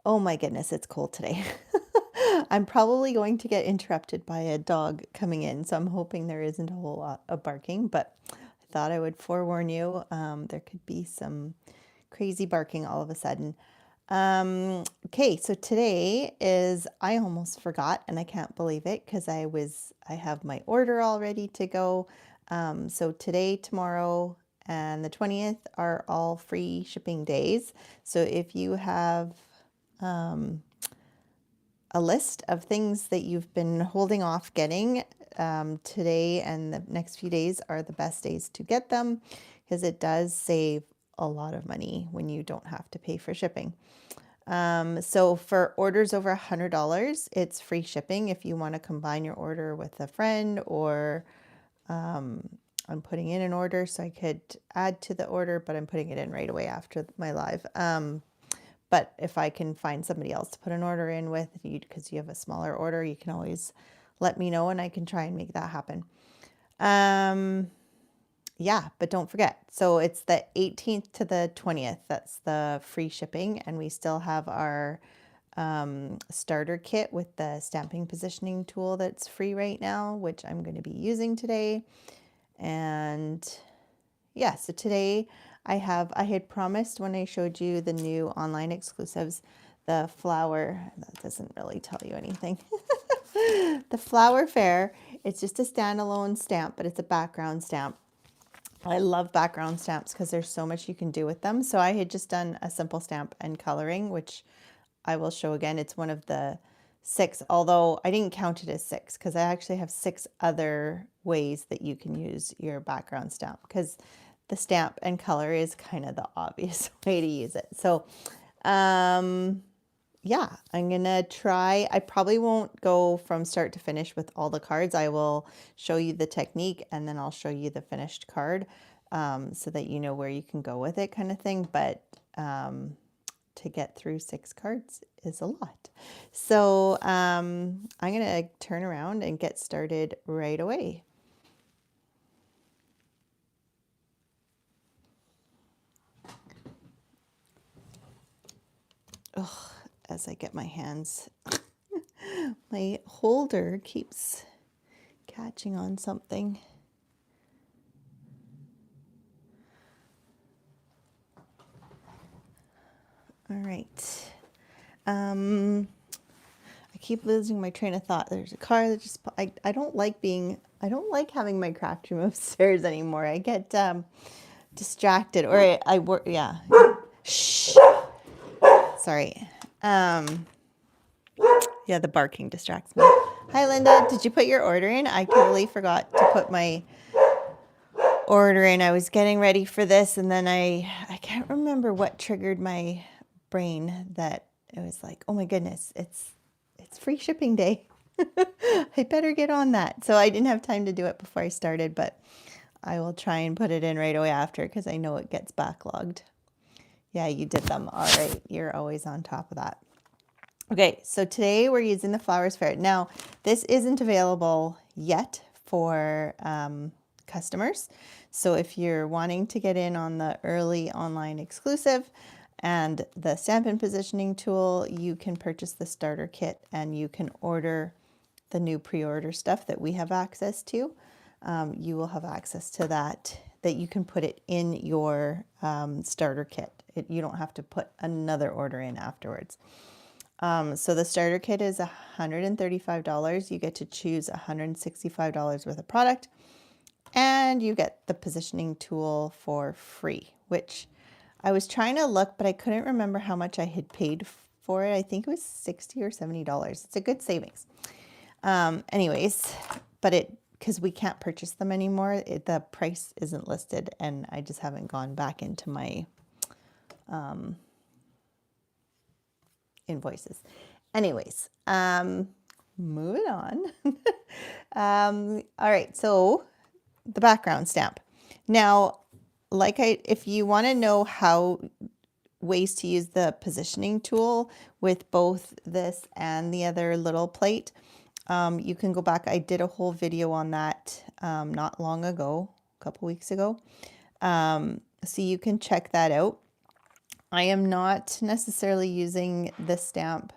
Oh my goodness, it's cold today. I'm probably going to get interrupted by a dog coming in, so I'm hoping there isn't a whole lot of barking, but I thought I would forewarn you. There could be some crazy barking all of a sudden. Okay, so today is, I almost forgot and I can't believe it because I have my order all ready to go. So today, tomorrow, and the 20th are all free shipping days. So if you have a list of things that you've been holding off getting, today and the next few days are the best days to get them because it does save a lot of money when you don't have to pay for shipping. So for orders over $100, it's free shipping if you want to combine your order with a friend, or I'm putting in an order so I could add to the order, but I'm putting it in right away after my live. But if I can find somebody else to put an order in with, because you have a smaller order, you can always let me know and I can try and make that happen. Yeah, but don't forget. So it's the 18th to the 20th. That's the free shipping. And we still have our starter kit with the stamping positioning tool that's free right now, which I'm going to be using today. And yeah, so today I had promised when I showed you the new online exclusives, the flower, that doesn't really tell you anything. The flower fair, it's just a standalone stamp, but it's a background stamp. I love background stamps because there's so much you can do with them. So I had just done a simple stamp and coloring, which I will show again. It's one of the 6, although I didn't count it as 6 because I actually have 6 other ways that you can use your background stamp, because the stamp and color is kind of the obvious way to use it. So yeah, I'm gonna try. I probably won't go from start to finish with all the cards. I will show you the technique and then I'll show you the finished card, so that you know where you can go with it, kind of thing. But to get through 6 cards is a lot. So I'm gonna turn around and get started right away. Ugh, as I get my hands, my holder keeps catching on something. All right. I keep losing my train of thought. There's a car that just, I don't like I don't like having my craft room upstairs anymore. I get distracted, or I work, yeah. Shh. Sorry. Yeah, the barking distracts me. Hi, Linda. Did you put your order in? I totally forgot to put my order in. I was getting ready for this, and then I can't remember what triggered my brain that it was like, oh my goodness, it's free shipping day. I better get on that. So I didn't have time to do it before I started, but I will try and put it in right away after because I know it gets backlogged. Yeah, you did them. All right. You're always on top of that. Okay, so today we're using the Flowers Fair. Now, this isn't available yet for customers. So if you're wanting to get in on the early online exclusive and the Stampin' Positioning tool, you can purchase the starter kit and you can order the new pre-order stuff that we have access to. You will have access to that you can put it in your starter kit. You don't have to put another order in afterwards. So the starter kit is $135. You get to choose $165 worth of product, and you get the positioning tool for free, which I was trying to look, but I couldn't remember how much I had paid for it. I think it was $60 or $70. It's a good savings. Anyways, but because we can't purchase them anymore, the price isn't listed, and I just haven't gone back into my invoices. Anyways, moving on. All right, so the background stamp. Now, if you want to know ways to use the positioning tool with both this and the other little plate, you can go back. I did a whole video on that not long ago, a couple weeks ago. So you can check that out. I am not necessarily using this stamp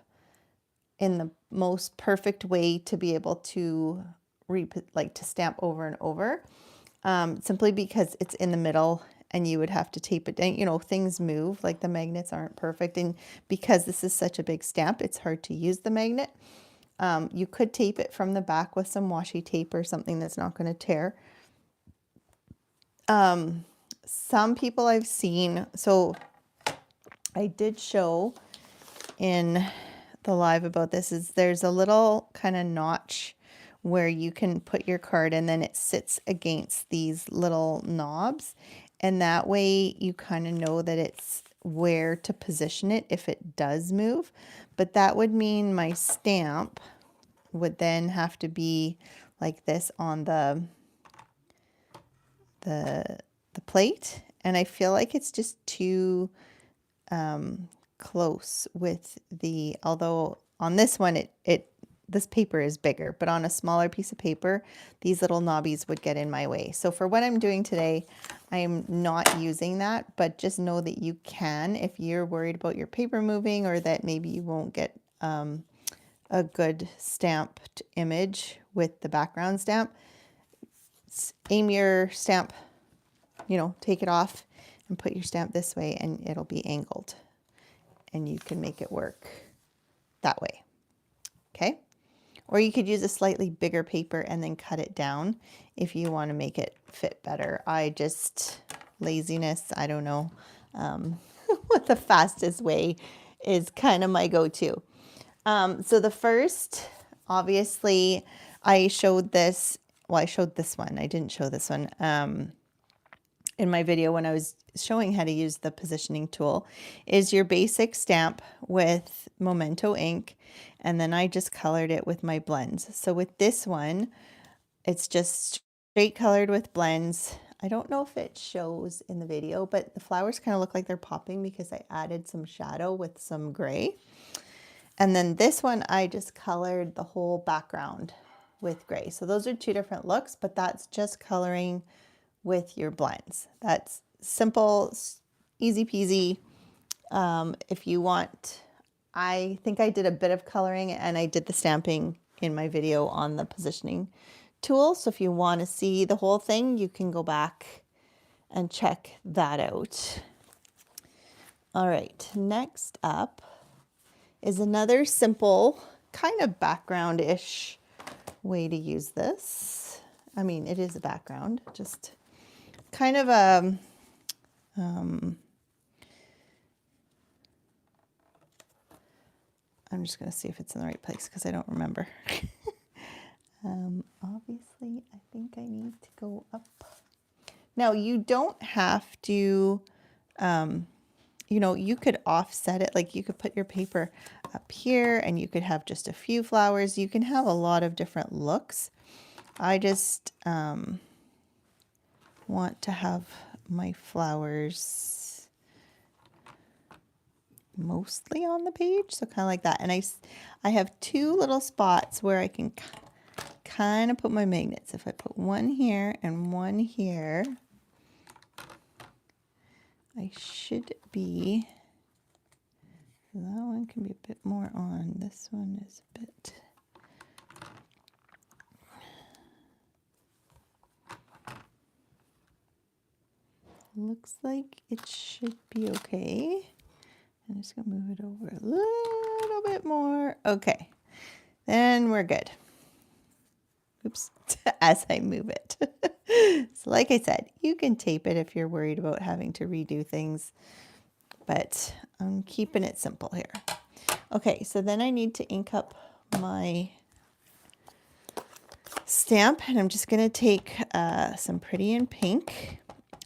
in the most perfect way to be able to to stamp over and over, simply because it's in the middle and you would have to tape it down. You know, things move, like the magnets aren't perfect. And because this is such a big stamp, it's hard to use the magnet. You could tape it from the back with some washi tape or something that's not going to tear. Some people I've seen, so I did show in the live about this, is there's a little kind of notch where you can put your card and then it sits against these little knobs, and that way you kind of know that it's where to position it if it does move. But that would mean my stamp would then have to be like this on the plate, and I feel like it's just too close with the, although on this one this paper is bigger, but on a smaller piece of paper these little knobbies would get in my way. So for what I'm doing today, I am not using that, but just know that you can, if you're worried about your paper moving or that maybe you won't get a good stamped image with the background stamp, aim your stamp, you know, take it off and put your stamp this way and it'll be angled and you can make it work that way. Okay. Or you could use a slightly bigger paper and then cut it down if you want to make it fit better. I just, laziness, I don't know what the fastest way is, kind of my go-to. So the first, obviously, I showed this, well, I showed this one. I didn't show this one in my video when I was showing how to use the positioning tool, is your basic stamp with Memento ink, and then I just colored it with my blends. So with this one, it's just straight colored with blends. I don't know if it shows in the video, but the flowers kind of look like they're popping because I added some shadow with some gray. And then this one, I just colored the whole background with gray. So those are two different looks, but that's just coloring with your blends. That's simple, easy peasy. If you want, I think I did a bit of coloring and I did the stamping in my video on the positioning tool. So if you want to see the whole thing, you can go back and check that out. All right, next up is another simple kind of background-ish way to use this. I mean, it is a background, just kind of a I'm just going to see if it's in the right place because I don't remember. Obviously, I think I need to go up. Now, you don't have to, you know, you could offset it. Like you could put your paper up here and you could have just a few flowers. You can have a lot of different looks. I just want to have my flowers mostly on the page, so kind of like that. And I have two little spots where I can kind of put my magnets. If I put one here and one here, I should be, that one can be a bit more on, this one is a bit, looks like it should be okay. I'm just gonna move it over a little bit more. Okay, then we're good. Oops, as I move it. So like I said, you can tape it if you're worried about having to redo things, but I'm keeping it simple here. Okay, so then I need to ink up my stamp, and I'm just gonna take some Pretty in Pink.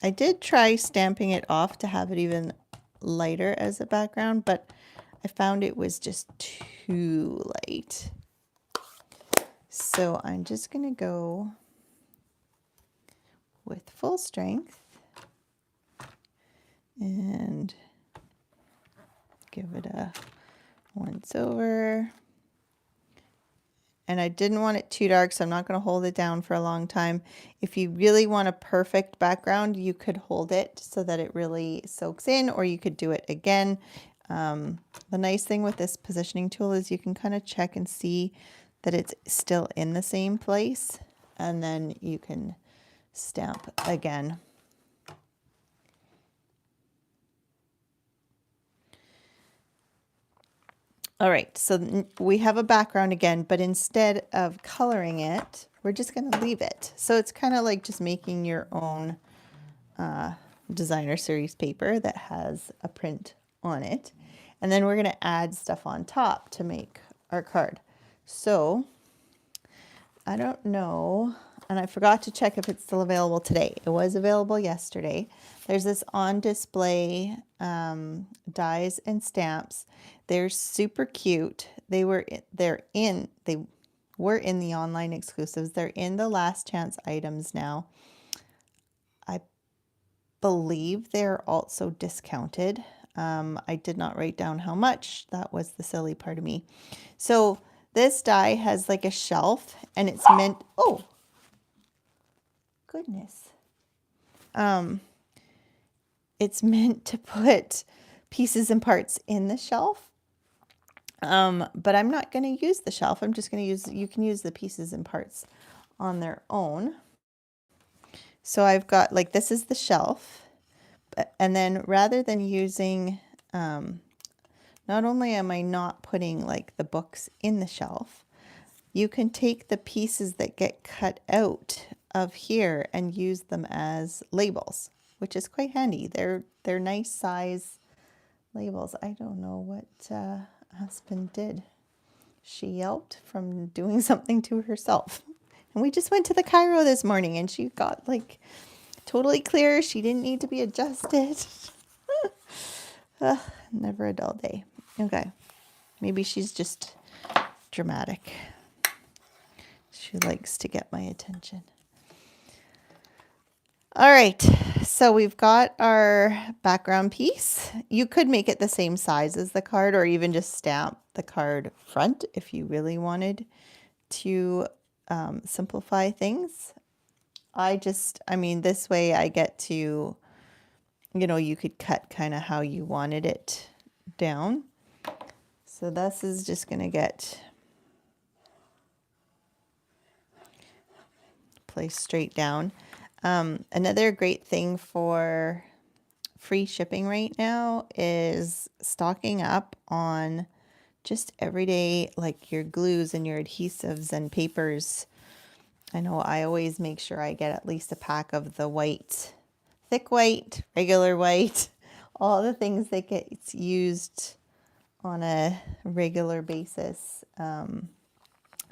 I did try stamping it off to have it even lighter as a background, but I found it was just too light. So I'm just going to go with full strength and give it a once over. and I didn't want it too dark, so I'm not going to hold it down for a long time. If you really want a perfect background, you could hold it so that it really soaks in, or you could do it again. The nice thing with this positioning tool is you can kind of check and see that it's still in the same place, and then you can stamp again. All right, so we have a background again, but instead of coloring it, we're just going to leave it. So it's kind of like just making your own designer series paper that has a print on it. And then we're going to add stuff on top to make our card. So I don't know, and I forgot to check if it's still available today. It was available yesterday. There's this on display dies and stamps. They're super cute. They were in the online exclusives. They're in the last chance items now. I believe they're also discounted. I did not write down how much. That was the silly part of me. So this die has like a shelf, and it's meant, oh, goodness. It's meant to put pieces and parts in the shelf. But I'm not going to use the shelf. I'm just going to use, you can use the pieces and parts on their own. So I've got, like, this is the shelf. And then rather than using, not only am I not putting like the books in the shelf, you can take the pieces that get cut out of here and use them as labels, which is quite handy. They're nice size labels. I don't know what Aspen did. She yelped from doing something to herself. And we just went to the Cairo this morning, and she got like totally clear. She didn't need to be adjusted. Never a dull day. Okay. Maybe she's just dramatic. She likes to get my attention. All right, so we've got our background piece. You could make it the same size as the card, or even just stamp the card front if you really wanted to simplify things. I mean, this way I get to, you could cut kind of how you wanted it down. So this is just going to get placed straight down. Another great thing for free shipping right now is stocking up on just everyday, like your glues and your adhesives and papers. I know I always make sure I get at least a pack of the white, thick white, regular white, all the things that get used on a regular basis.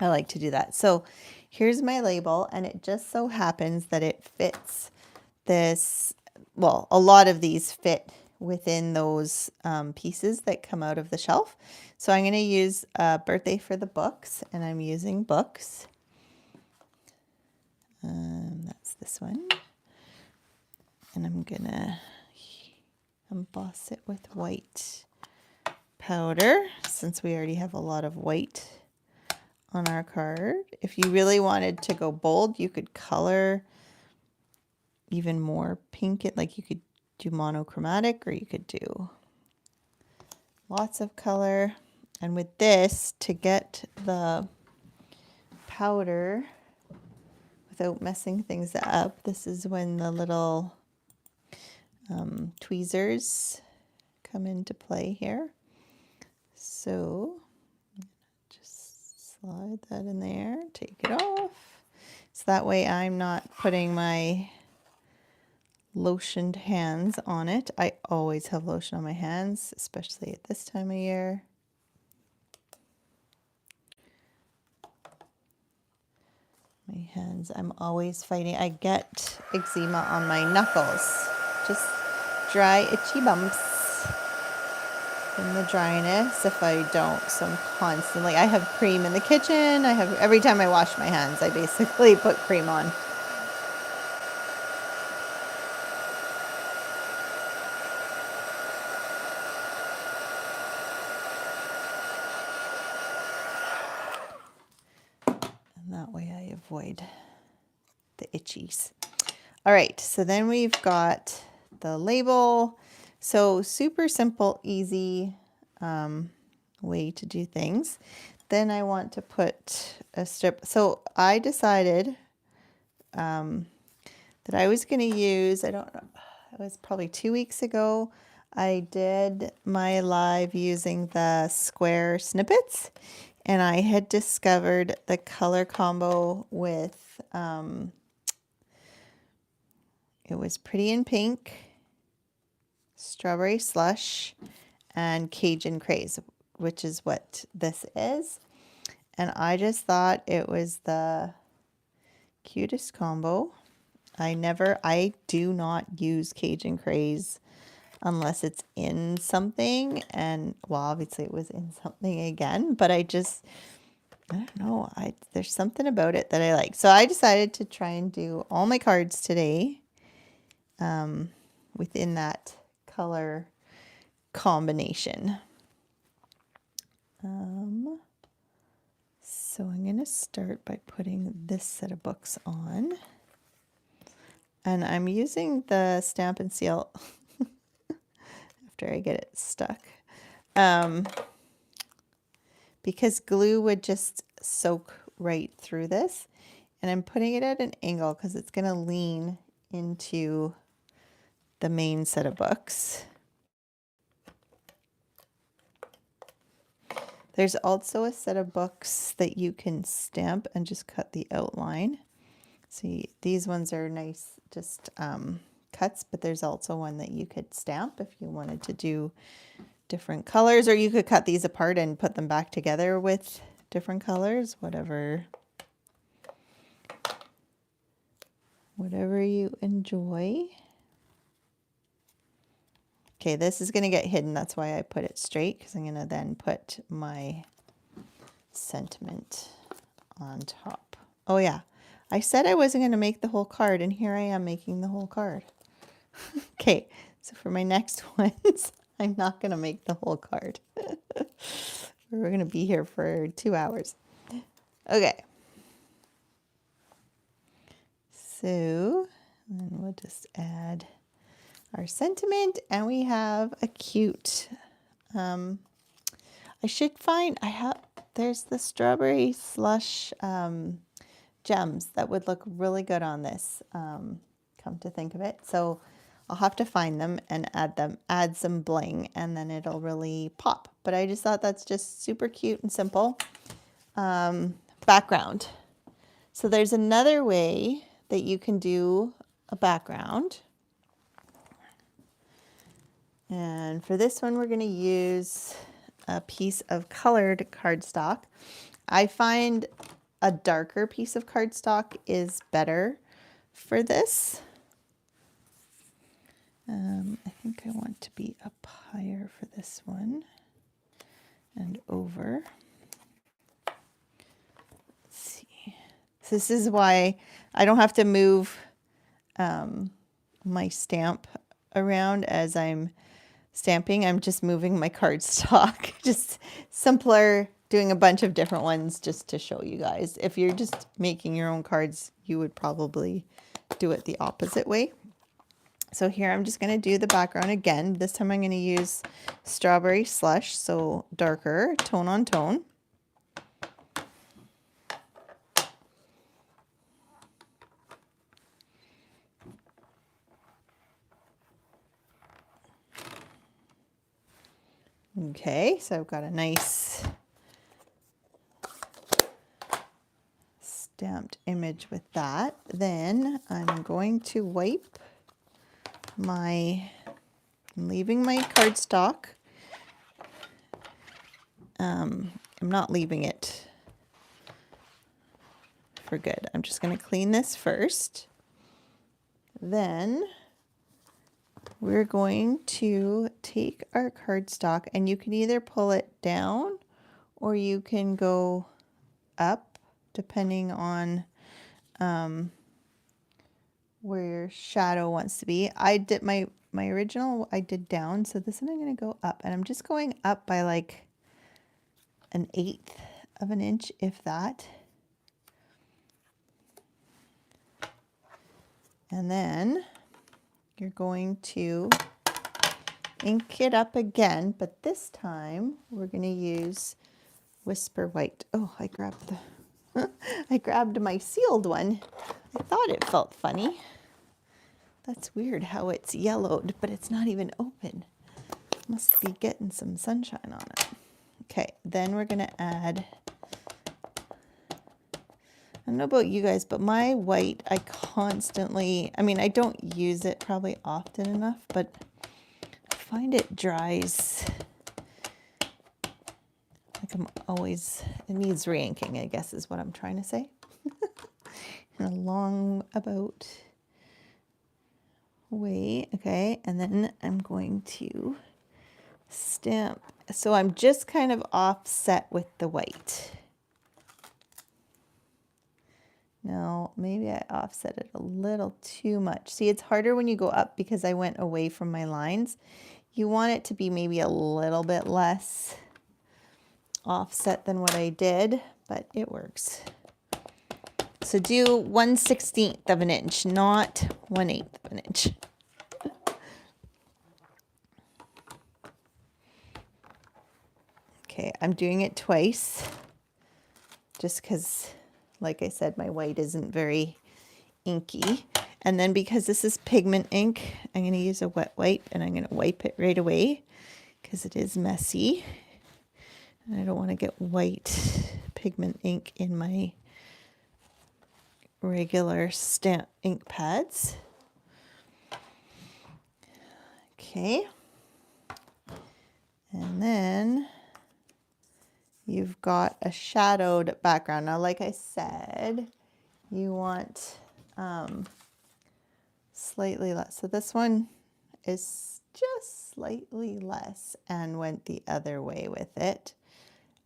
I like to do that. So here's my label, and it just so happens that it fits this. Well, a lot of these fit within those pieces that come out of the shelf. So I'm going to use Birthday for the Books, and I'm using books. That's this one. And I'm going to emboss it with white powder, since we already have a lot of white on our card. If you really wanted to go bold, you could color even more pink. Like you could do monochromatic, or you could do lots of color. And with this, to get the powder without messing things up, this is when the little tweezers come into play here. So just slide that in there, take it off. So that way I'm not putting my lotioned hands on it. I always have lotion on my hands, especially at this time of year. My hands, I'm always fighting. I get eczema on my knuckles. Just dry, itchy bumps in the dryness if I don't. So I'm constantly, I have cream in the kitchen. Every time I wash my hands, I basically put cream on. avoid the itchies. All right, so then we've got the label. So super simple, easy way to do things. Then I want to put a strip. So I decided that I was going to use, I don't know, it was probably 2 weeks ago. I did my live using the square snippets, and I had discovered the color combo with, it was Pretty in Pink, Strawberry Slush, and Cajun Craze, which is what this is. And I just thought it was the cutest combo. I do not use Cajun Craze unless it's in something. And well, obviously it was in something again, but I don't know. There's something about it that I like. So I decided to try and do all my cards today within that color combination. So I'm going to start by putting this set of books on. And I'm using the Stamp and Seal after I get it stuck. Because glue would just soak right through this. And I'm putting it at an angle because it's going to lean into the main set of books. There's also a set of books that you can stamp and just cut the outline. See, these ones are nice, just cuts, but there's also one that you could stamp if you wanted to do different colors, or you could cut these apart and put them back together with different colors, whatever you enjoy. Okay, this is going to get hidden. That's why I put it straight, because I'm going to then put my sentiment on top. Oh yeah, I said I wasn't going to make the whole card, and here I am making the whole card. Okay, so for my next ones, I'm not going to make the whole card. We're going to be here for 2 hours. Okay. So then we'll just add our sentiment, and we have a cute, I should find, there's the Strawberry Slush gems that would look really good on this, come to think of it. So I'll have to find them and add some bling, and then it'll really pop. But I just thought that's just super cute and simple. Background. So there's another way that you can do a background. And for this one, we're going to use a piece of colored cardstock. I find a darker piece of cardstock is better for this. I think I want to be up higher for this one and over. Let's see. So this is why I don't have to move my stamp around as I'm stamping. I'm just moving my cardstock. Just simpler, doing a bunch of different ones just to show you guys. If you're just making your own cards, you would probably do it the opposite way. So here I'm just going to do the background again. This time I'm going to use Strawberry Slush, so darker, tone on tone. Okay, so I've got a nice stamped image with that. Then I'm going to wipe I'm leaving my cardstock. I'm not leaving it for good. I'm just going to clean this first. Then we're going to take our cardstock, and you can either pull it down or you can go up depending on where your shadow wants to be. I did my original, I did down, so this one I'm going to go up, and I'm just going up by like 1/8 of an inch, if that. And then you're going to ink it up again, but this time we're going to use Whisper White. Oh, I grabbed I grabbed my sealed one. I thought it felt funny. That's weird how it's yellowed, but it's not even open. Must be getting some sunshine on it. Okay, then we're going to add, I don't know about you guys, but my white, I don't use it probably often enough, but I find it dries. Like it needs re-inking, I guess is what I'm trying to say. In a long about way. Okay, and then I'm going to stamp. So I'm just kind of offset with the white. Now, maybe I offset it a little too much. See, it's harder when you go up because I went away from my lines. You want it to be maybe a little bit less offset than what I did, but it works. So do 1/16 of an inch, not 1/8 of an inch. Okay, I'm doing it twice just because, like I said, my white isn't very inky. And then because this is pigment ink, I'm going to use a wet wipe and I'm going to wipe it right away because it is messy. And I don't want to get white pigment ink in my regular stamp ink pads. Okay. And then you've got a shadowed background. Now, like I said, you want slightly less. So this one is just slightly less and went the other way with it.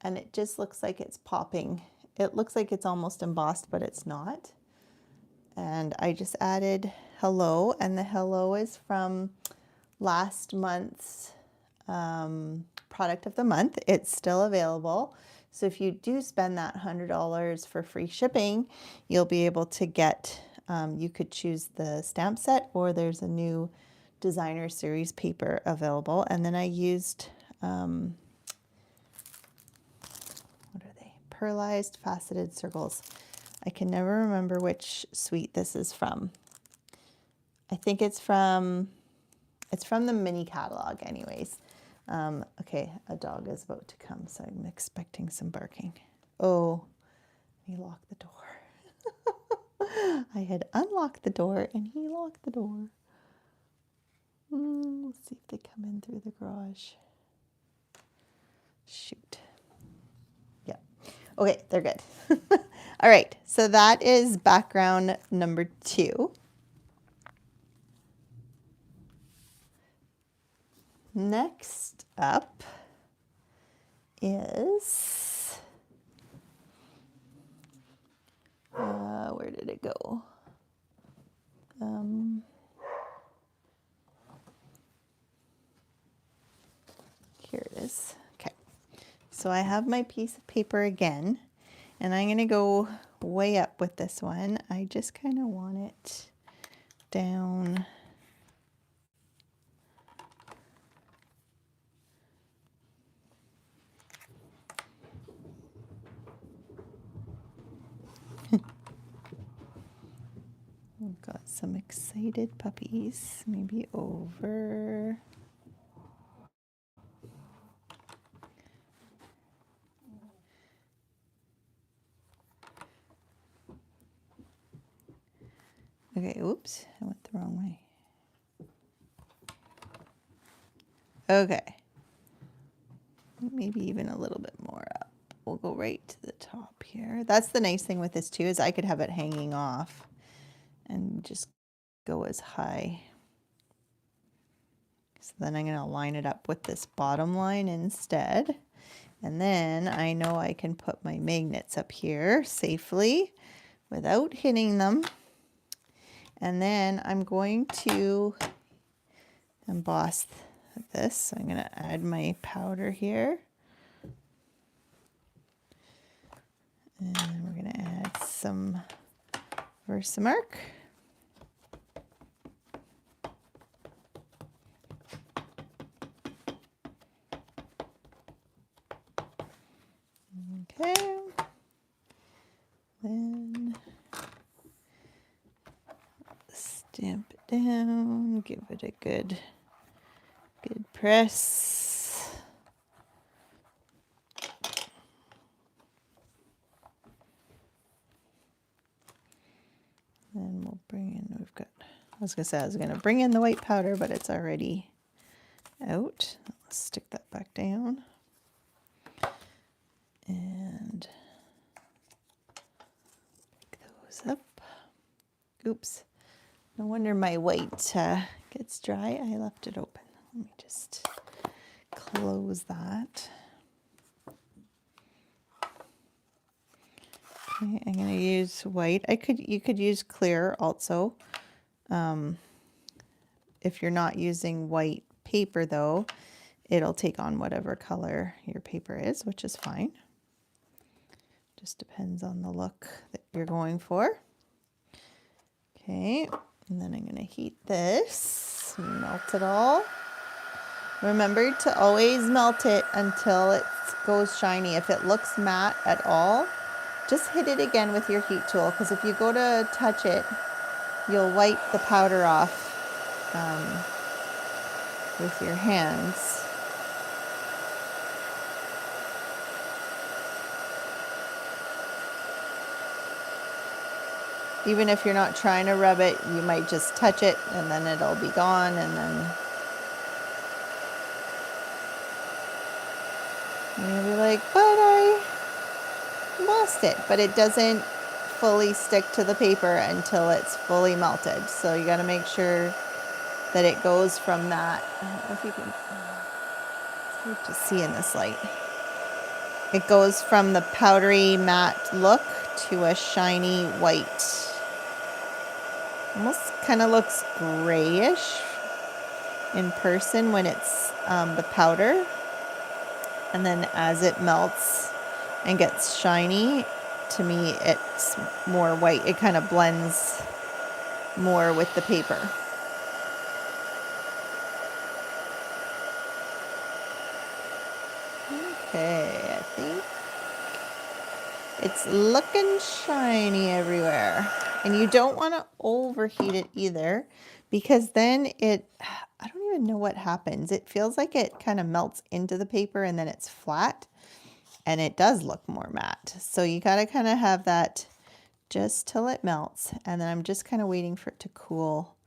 And it just looks like it's popping. It looks like it's almost embossed, but it's not. And I just added hello, and the hello is from last month's product of the month. It's still available. So if you do spend that $100 for free shipping, you'll be able to get, you could choose the stamp set, or there's a new designer series paper available. And then I used, what are they? Pearlized faceted circles. I can never remember which suite this is from. I think it's from the mini catalog anyways. Okay, a dog is about to come, so I'm expecting some barking. Oh, he locked the door. I had unlocked the door and he locked the door. Let's see if they come in through the garage. Shoot. Yeah. Okay, they're good. All right, so that is background number 2. Next up is, where did it go? Here it is. Okay, so I have my piece of paper again, and I'm going to go way up with this one. I just kind of want it down. We've got some excited puppies, maybe over. Okay, oops, I went the wrong way. Okay, maybe even a little bit more up. We'll go right to the top here. That's the nice thing with this too, is I could have it hanging off and just go as high. So then I'm going to line it up with this bottom line instead. And then I know I can put my magnets up here safely without hitting them. And then I'm going to emboss this. So I'm going to add my powder here. And we're going to add some Versamark. Okay. Then stamp it down, give it a good press. Then we'll bring in, we've got, I was gonna say I was gonna bring in the white powder, but it's already out. Let's stick that back down. And pick those up. Oops. No wonder my white gets dry. I left it open. Let me just close that. Okay, I'm going to use white. You could use clear also. If you're not using white paper though, it'll take on whatever color your paper is, which is fine. Just depends on the look that you're going for. Okay, and then I'm going to heat this, melt it all. Remember to always melt it until it goes shiny. If it looks matte at all, just hit it again with your heat tool, because if you go to touch it, you'll wipe the powder off with your hands. Even if you're not trying to rub it, you might just touch it and then it'll be gone, and then you'll be like, but I lost it. But it doesn't fully stick to the paper until it's fully melted. So you got to make sure that it goes from that. I don't know if you can, it's hard to see in this light. It goes from the powdery matte look to a shiny white. Almost kind of looks grayish in person when it's the powder. And then as it melts and gets shiny, to me it's more white. It kind of blends more with the paper. Okay, I think it's looking shiny everywhere. And you don't want to overheat it either, because then I don't even know what happens. It feels like it kind of melts into the paper and then it's flat, and it does look more matte. So you got to kind of have that just till it melts. And then I'm just kind of waiting for it to cool,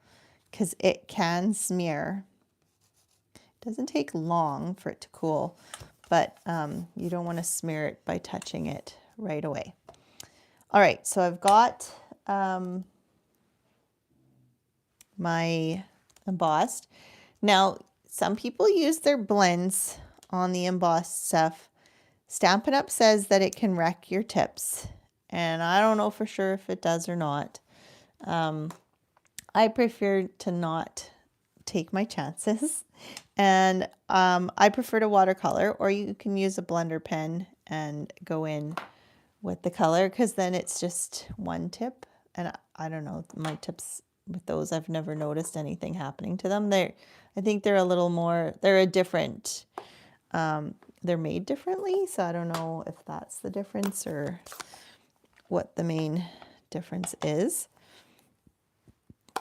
because it can smear. It doesn't take long for it to cool, but you don't want to smear it by touching it right away. All right, so I've got my embossed. Now, some people use their blends on the embossed stuff. Stampin' Up! Says that it can wreck your tips, and I don't know for sure if it does or not. I prefer to not take my chances, and I prefer to watercolor, or you can use a blender pen and go in with the color, because then it's just one tip. And I don't know, my tips with those, I've never noticed anything happening to them. I think they're a little more, they're a different, they're made differently. So I don't know if that's the difference or what the main difference is.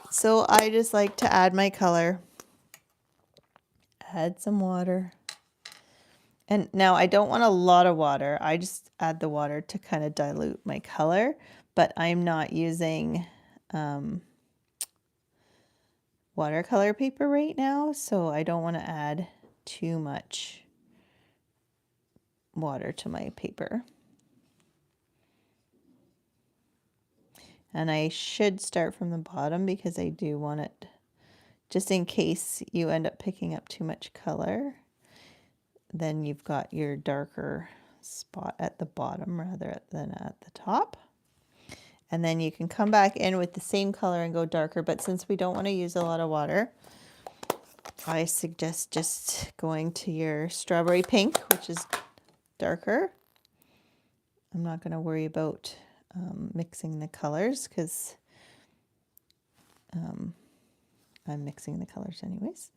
So I just like to add my color, add some water. And now I don't want a lot of water. I just add the water to kind of dilute my color, but I'm not using watercolor paper right now, so I don't want to add too much water to my paper. And I should start from the bottom, because I do want it, just in case you end up picking up too much color, then you've got your darker spot at the bottom rather than at the top. And then you can come back in with the same color and go darker. But since we don't want to use a lot of water, I suggest just going to your strawberry pink, which is darker. I'm not going to worry about mixing the colors, because I'm mixing the colors anyways.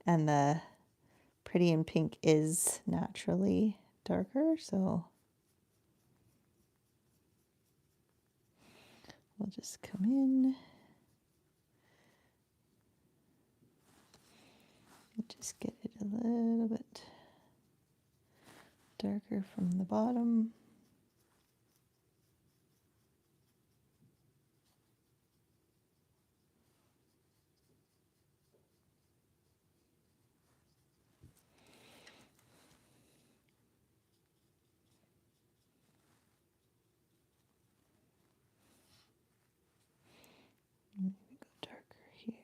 And the Pretty in Pink is naturally darker, so we'll just come in and just get it a little bit darker from the bottom. Maybe go darker here.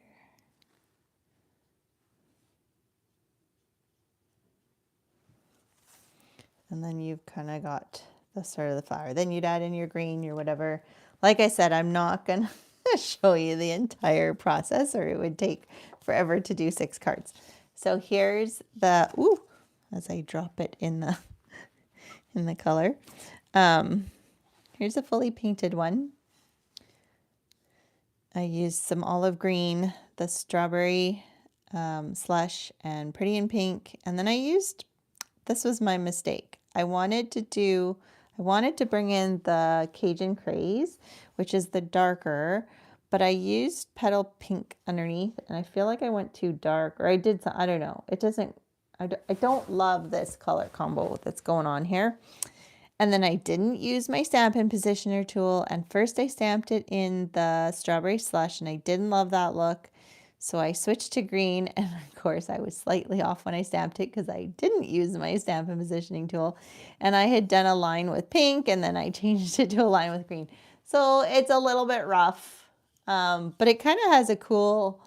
And then you've kind of got the start of the flower. Then you'd add in your green, your whatever. Like I said, I'm not going to show you the entire process or it would take forever to do 6 cards. So here's the, ooh, as I drop it in the color. Here's a fully painted one. I used some olive green, the strawberry slush, and pretty in pink. And then I used, this was my mistake. I wanted to bring in the Cajun Craze, which is the darker, but I used petal pink underneath, and I feel like I went too dark, or I did some, I don't know. It doesn't, I don't love this color combo that's going on here. And then I didn't use my Stampin' Positioner tool. And first I stamped it in the strawberry slush and I didn't love that look. So I switched to green, and of course I was slightly off when I stamped it because I didn't use my Stampin' Positioning tool. And I had done a line with pink and then I changed it to a line with green. So it's a little bit rough, but it kind of has a cool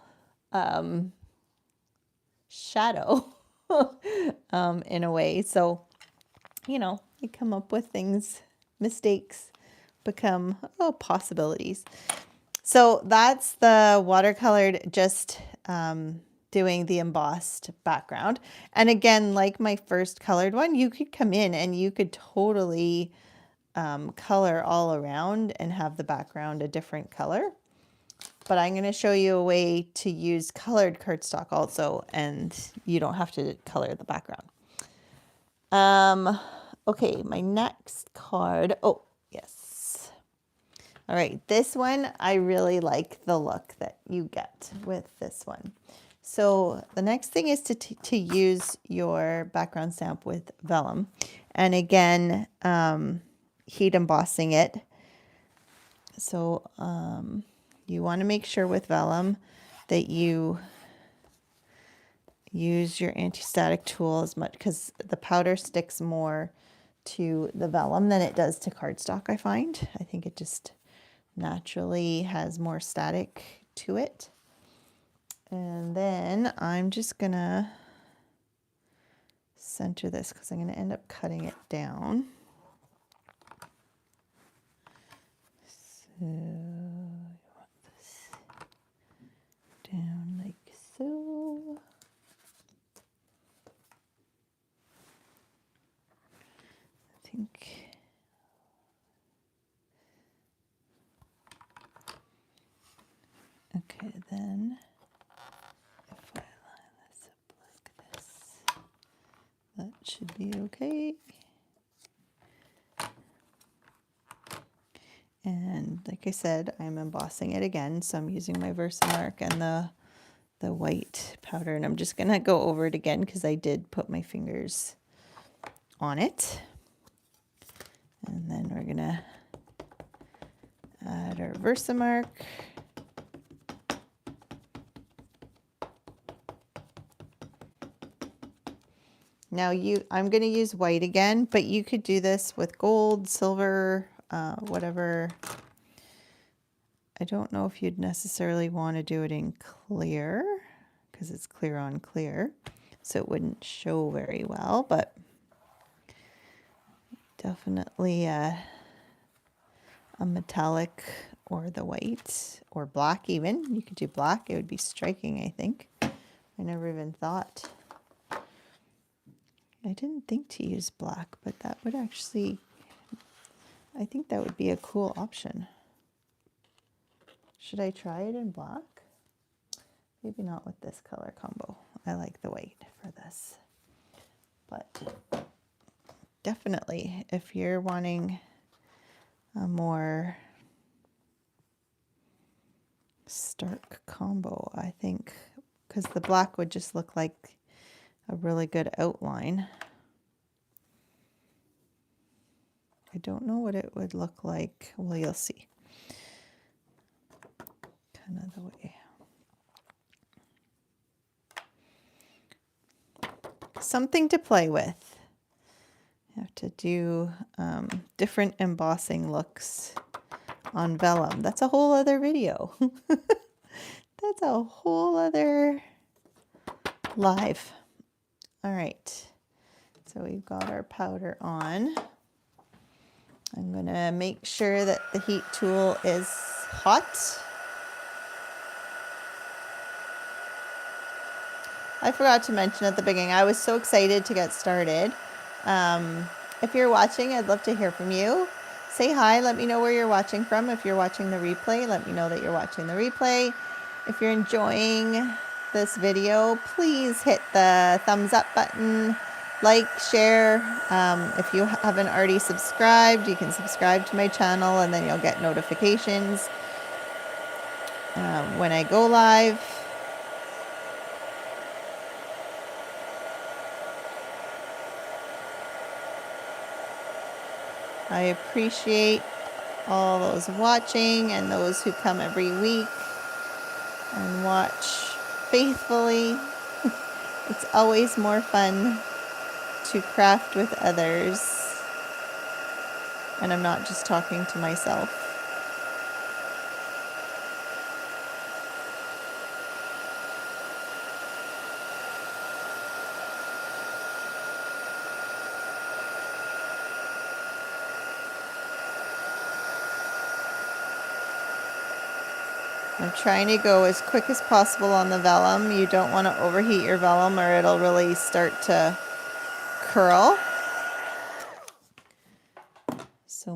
shadow in a way. So, you know, you come up with things, mistakes become possibilities. So that's the watercolored, just doing the embossed background. And again, like my first colored one, you could come in and you could totally color all around and have the background a different color. But I'm going to show you a way to use colored cardstock also, and you don't have to color the background. Okay, my next card. Oh, yes. All right, this one, I really like the look that you get with this one. So the next thing is to use your background stamp with vellum. And again, heat embossing it. So you want to make sure with vellum that you use your anti-static tool as much, because the powder sticks more to the vellum than it does to cardstock, I find. I think it just naturally has more static to it. And then I'm just gonna center this because I'm gonna end up cutting it down. So you want this down like so. I think okay, then if I line this up like this, that should be okay. And like I said, I'm embossing it again, so I'm using my Versamark and the white powder, and I'm just gonna go over it again because I did put my fingers on it. And then we're gonna add our Versamark. Now I'm gonna use white again, but you could do this with gold, silver, whatever. I don't know if you'd necessarily want to do it in clear because it's clear on clear, so it wouldn't show very well, but definitely a metallic or the white or black even. You could do black. It would be striking, I think. I never even thought. I didn't think to use black, but that would actually, I think that would be a cool option. Should I try it in black? Maybe not with this color combo. I like the white for this. But definitely, if you're wanting a more stark combo, I think, because the black would just look like a really good outline. I don't know what it would look like. Well, you'll see. Kind of the way. Something to play with. You have to do different embossing looks on vellum. That's a whole other video. That's a whole other live. All right. So we've got our powder on. I'm going to make sure that the heat tool is hot. I forgot to mention at the beginning, I was so excited to get started. If you're watching, I'd love to hear from you. Say hi, let me know where you're watching from. If you're watching the replay, let me know that you're watching the replay. If you're enjoying this video, please hit the thumbs up button, like, share. If you haven't already subscribed, you can subscribe to my channel and then you'll get notifications when I go live. I appreciate all those watching and those who come every week and watch faithfully. It's always more fun to craft with others. And I'm not just talking to myself. I'm trying to go as quick as possible on the vellum. You don't want to overheat your vellum or it'll really start to curl. So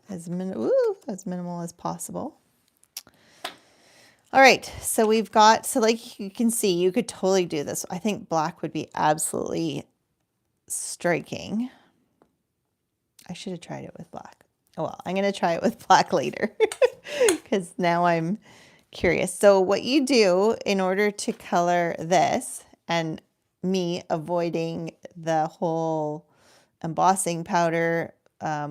as minimal as possible. All right, so we've got, so like you can see, you could totally do this. I think black would be absolutely striking. I should have tried it with black. Oh well, I'm going to try it with black later because now I'm curious. So what you do in order to color this, and me avoiding the whole embossing powder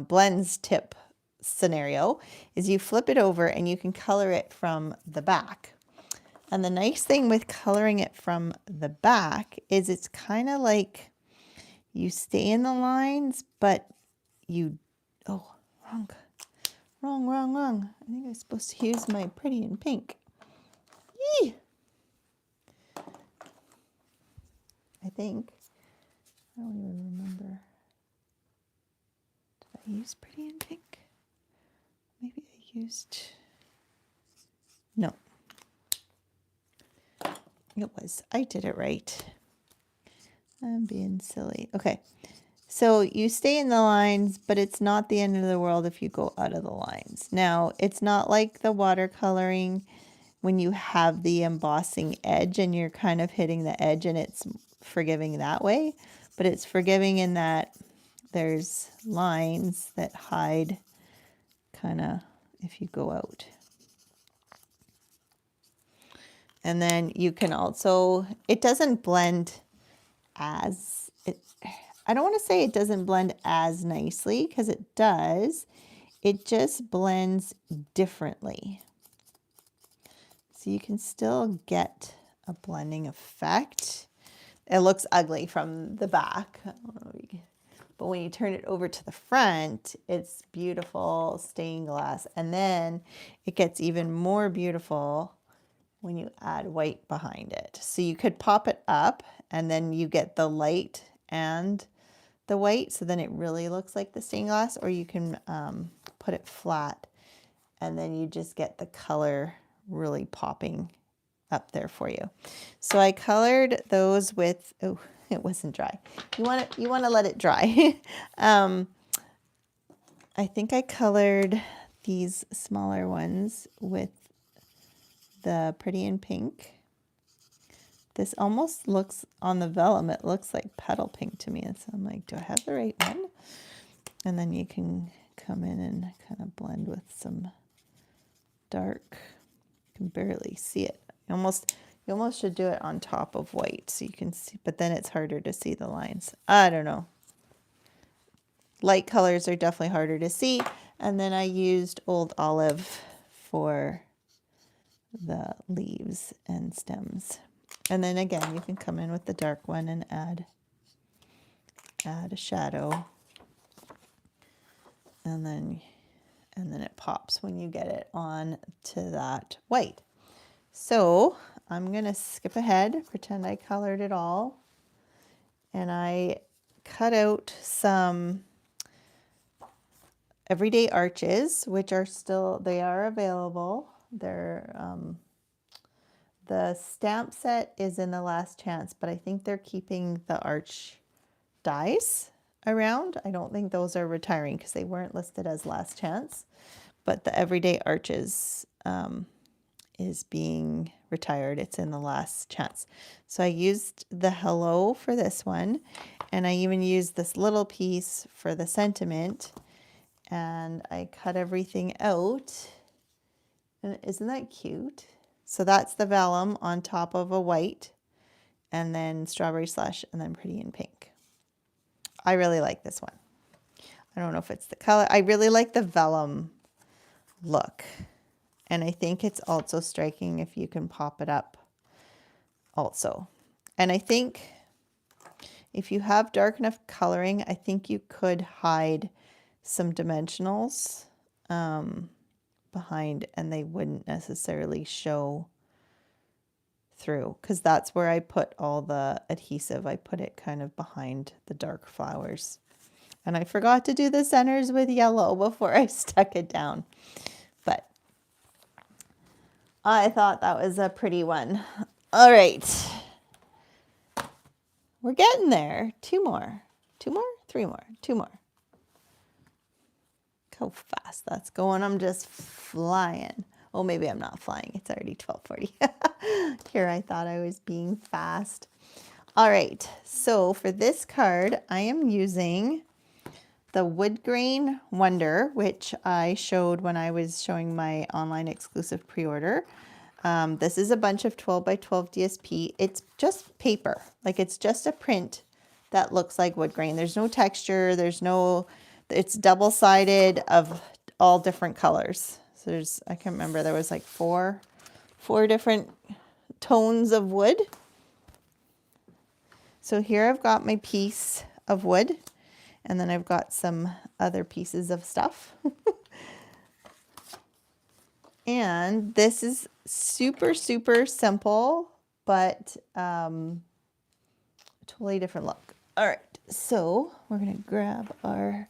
blends tip scenario, is you flip it over and you can color it from the back. And the nice thing with coloring it from the back is it's kind of like you stay in the lines, but you, oh, wrong. I think I'm supposed to use my Pretty in Pink. Yee! I think. I don't even remember. Did I use Pretty in Pink? Maybe I used... No. It was. I did it right. I'm being silly. Okay. So you stay in the lines, but it's not the end of the world if you go out of the lines. Now, it's not like the watercoloring when you have the embossing edge and you're kind of hitting the edge and it's forgiving that way, but it's forgiving in that there's lines that hide kind of if you go out. And then you can also, it doesn't blend as, I don't want to say it doesn't blend as nicely because it does. It just blends differently. So you can still get a blending effect. It looks ugly from the back, but when you turn it over to the front, it's beautiful stained glass. And then it gets even more beautiful when you add white behind it. So you could pop it up and then you get the light and the white, so then it really looks like the stained glass, or you can put it flat and then you just get the color really popping up there for you. So I colored those with, oh, it wasn't dry. You want to let it dry. I think I colored these smaller ones with the Pretty in Pink. This almost looks, on the vellum, it looks like petal pink to me. And so I'm like, do I have the right one? And then you can come in and kind of blend with some dark. You can barely see it. You almost should do it on top of white so you can see, but then it's harder to see the lines. I don't know. Light colors are definitely harder to see. And then I used Old Olive for the leaves and stems. And then again, you can come in with the dark one and add a shadow. And then it pops when you get it on to that white. So I'm going to skip ahead, pretend I colored it all. And I cut out some everyday arches, which are still, they are available. They're, the stamp set is in the last chance, but I think they're keeping the arch dies around. I don't think those are retiring because they weren't listed as last chance, but the everyday arches is being retired. It's in the last chance. So I used the hello for this one, and I even used this little piece for the sentiment, and I cut everything out. And isn't that cute? So that's the vellum on top of a white, and then strawberry slush, and then pretty in pink. I really like this one. I don't know if it's the color. I really like the vellum look. And I think it's also striking if you can pop it up also. And I think if you have dark enough coloring, I think you could hide some dimensionals behind, and they wouldn't necessarily show through, because that's where I put all the adhesive. I put it kind of behind the dark flowers. And I forgot to do the centers with yellow before I stuck it down. But I thought that was a pretty one. All right. We're getting there. Two more, three more, two more. Look how fast that's going. I'm just flying. Oh, maybe I'm not flying. It's already 12:40. Here, I thought I was being fast. All right. So for this card, I am using the Wood Grain Wonder, which I showed when I was showing my online exclusive pre-order. This is a bunch of 12 by 12 DSP. It's just paper. Like, it's just a print that looks like wood grain. There's no texture. It's double-sided of all different colors. So I can't remember, there was like four different tones of wood. So here I've got my piece of wood, and then I've got some other pieces of stuff. And this is super, super simple, but totally different look. All right, so we're gonna grab our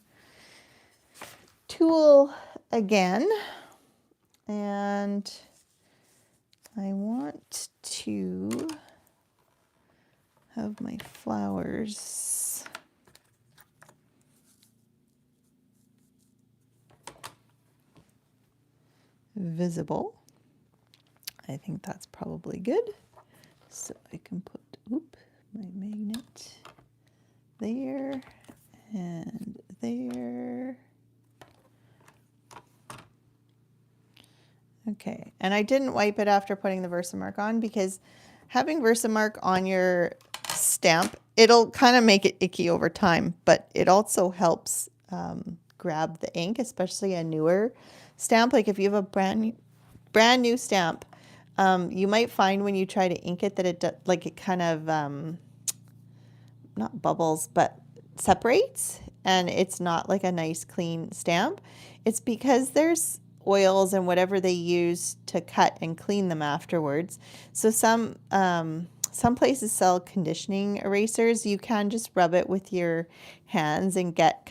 tool again, and I want to have my flowers visible. I think that's probably good. So I can put, my magnet there and there. Okay, and I didn't wipe it after putting the Versamark on, because having Versamark on your stamp, it'll kind of make it icky over time, but it also helps grab the ink, especially a newer stamp. Like if you have a brand new stamp, you might find when you try to ink it that it kind of not bubbles, but separates, and it's not like a nice clean stamp. It's because there's oils and whatever they use to cut and clean them afterwards. So some places sell conditioning erasers. You can just rub it with your hands and get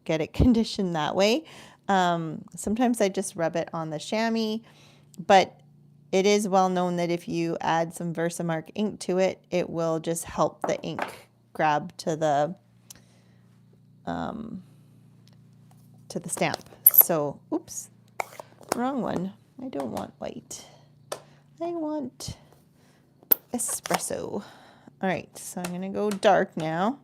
it conditioned that way. Sometimes I just rub it on the chamois, but it is well known that if you add some Versamark ink to it, it will just help the ink grab to the stamp. So, oops, wrong one. I don't want white. I want espresso. All right, so I'm gonna go dark now.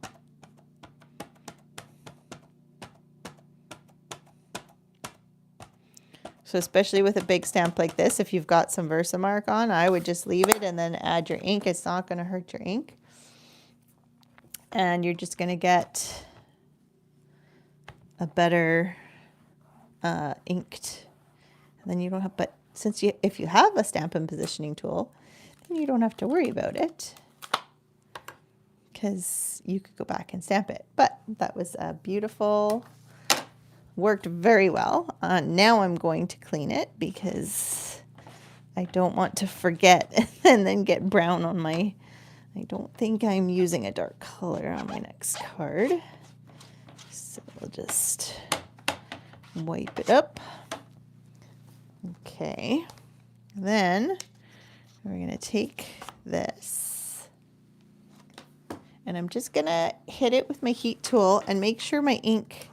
So especially with a big stamp like this, if you've got some Versamark on, I would just leave it and then add your ink. It's not going to hurt your ink. And you're just going to get a better inked. And then you don't have, but since if you have a Stampin' Positioning tool, then you don't have to worry about it, because you could go back and stamp it. But that was a beautiful, worked very well. Now I'm going to clean it because I don't want to forget and then get brown on my, I don't think I'm using a dark color on my next card. So we'll just wipe it up. Okay. Then we're going to take this and I'm just going to hit it with my heat tool and make sure my ink,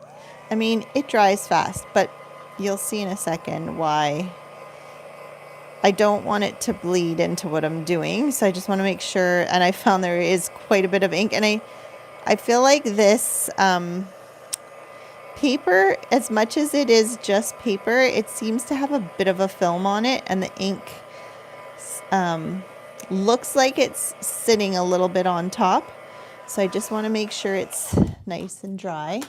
I mean, it dries fast, but you'll see in a second why I don't want it to bleed into what I'm doing. So I just want to make sure, and I found there is quite a bit of ink, and I feel like this paper, as much as it is just paper, it seems to have a bit of a film on it, and the ink looks like it's sitting a little bit on top. So I just want to make sure it's nice and dry,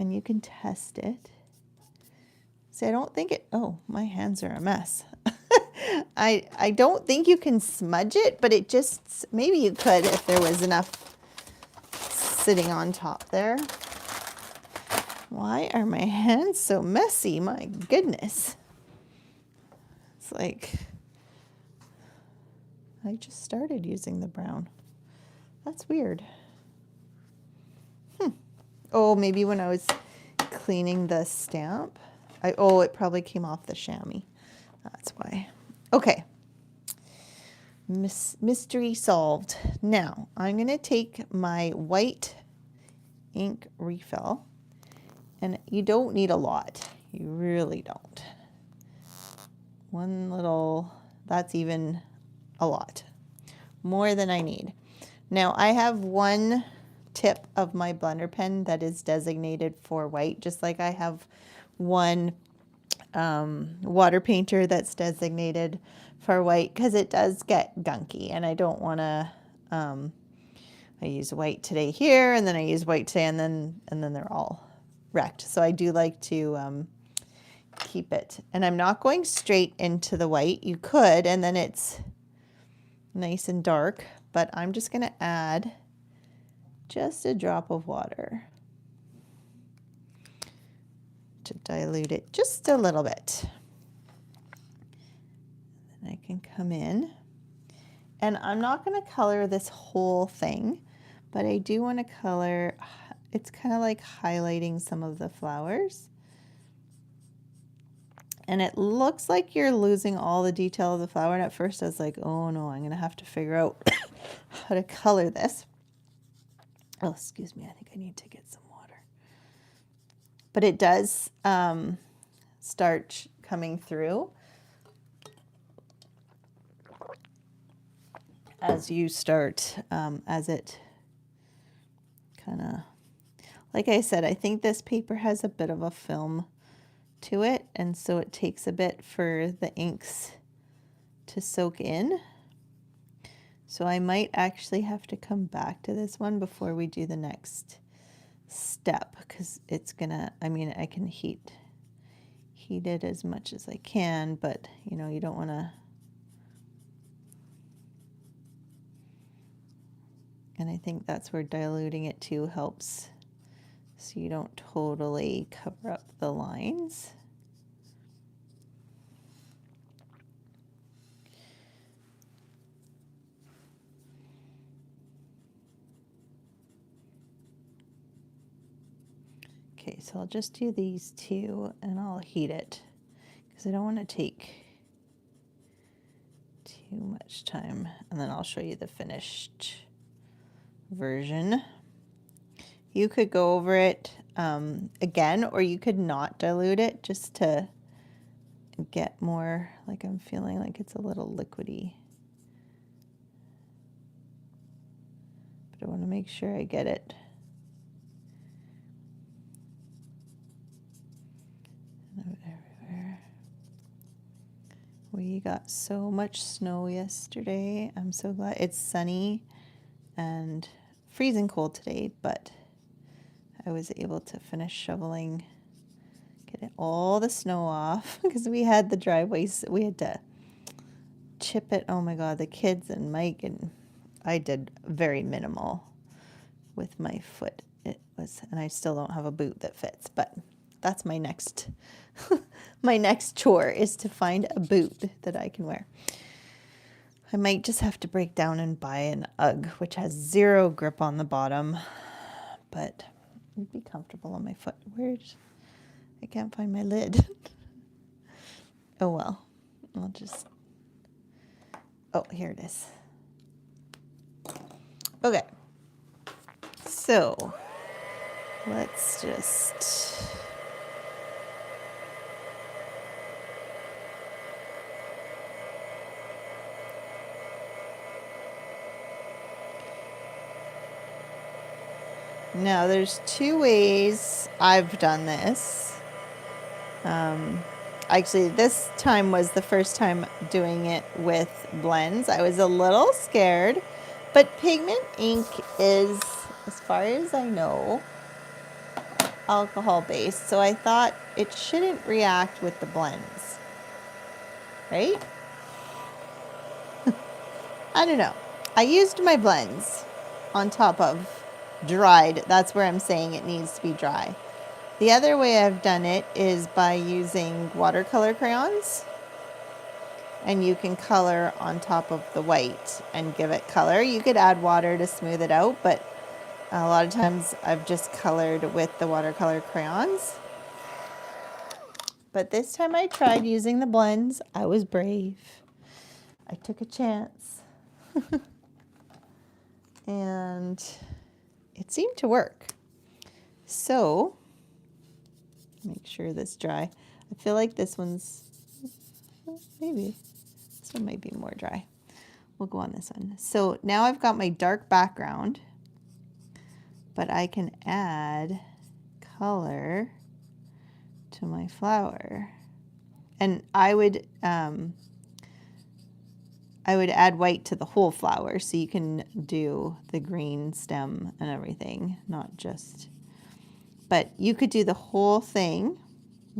and you can test it. See, I don't think it, oh, my hands are a mess. I don't think you can smudge it, but it just, maybe you could if there was enough sitting on top there. Why are my hands so messy? My goodness. It's like, I just started using the brown. That's weird. Oh, maybe when I was cleaning the stamp. Oh, it probably came off the chamois. That's why. Okay. Mystery solved. Now, I'm going to take my white ink refill. And you don't need a lot. You really don't. One little, that's even a lot. More than I need. Now, I have one tip of my blender pen that is designated for white, just like I have one water painter that's designated for white, because it does get gunky and I don't want to, I use white today here and then I use white today and then they're all wrecked. So I do like to keep it, and I'm not going straight into the white. You could, and then it's nice and dark, but I'm just going to add just a drop of water to dilute it just a little bit. Then I can come in, and I'm not going to color this whole thing, but I do want to color, it's kind of like highlighting some of the flowers. And it looks like you're losing all the detail of the flower. And at first I was like, oh no, I'm going to have to figure out how to color this. Oh, excuse me. I think I need to get some water. But it does start coming through as you start, as it kind of, like I said, I think this paper has a bit of a film to it, and so it takes a bit for the inks to soak in. So I might actually have to come back to this one before we do the next step, because it's gonna, I mean, I can heat it as much as I can, but you know, you don't want to, and I think that's where diluting it too helps, so you don't totally cover up the lines. Okay, so I'll just do these two and I'll heat it because I don't want to take too much time, and then I'll show you the finished version. You could go over it again, or you could not dilute it just to get more, like I'm feeling like it's a little liquidy. But I want to make sure I get it. Everywhere. We got so much snow yesterday. I'm so glad. It's sunny and freezing cold today, but I was able to finish shoveling, getting all the snow off because we had the driveways. We had to chip it. Oh my God, the kids and Mike and I did very minimal with my foot. It was, and I still don't have a boot that fits, but that's my next my next chore is to find a boot that I can wear. I might just have to break down and buy an UGG, which has zero grip on the bottom, but it'd be comfortable on my foot. I can't find my lid. Oh well, I'll just, oh, here it is. Okay, so let's just, now there's two ways I've done this. Actually, this time was the first time doing it with blends. I was a little scared, but pigment ink is, as far as I know, alcohol based. So I thought it shouldn't react with the blends, right? I don't know. I used my blends on top of dried. That's where I'm saying it needs to be dry. The other way I've done it is by using watercolor crayons, and you can color on top of the white and give it color. You could add water to smooth it out, but a lot of times I've just colored with the watercolor crayons. But this time I tried using the blends. I was brave. I took a chance. And it seemed to work. So, make sure this dry. I feel like this one's, maybe, this one might be more dry. We'll go on this one. So now I've got my dark background, but I can add color to my flower. And I would add white to the whole flower, so you can do the green stem and everything, not just, but you could do the whole thing,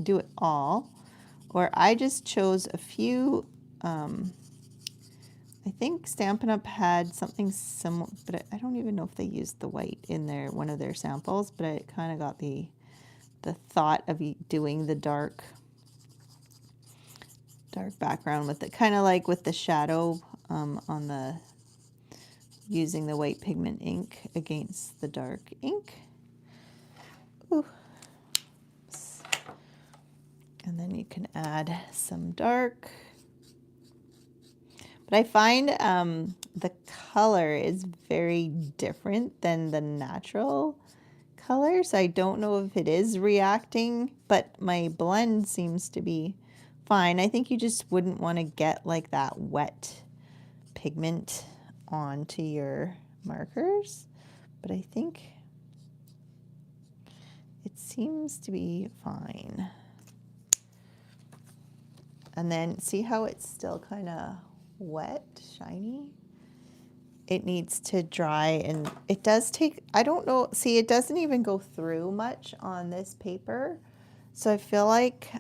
do it all, or I just chose a few. I think Stampin' Up! Had something similar, but I don't even know if they used the white in one of their samples, but I kind of got the thought of doing the dark background with it, kind of like with the shadow on the, using the white pigment ink against the dark ink. Ooh. And then you can add some dark. But I find the color is very different than the natural color, so I don't know if it is reacting, but my blend seems to be fine. I think you just wouldn't want to get like that wet pigment onto your markers, but I think it seems to be fine. And then see how it's still kind of wet, shiny? It needs to dry, and it does take, I don't know, see, it doesn't even go through much on this paper, so I feel like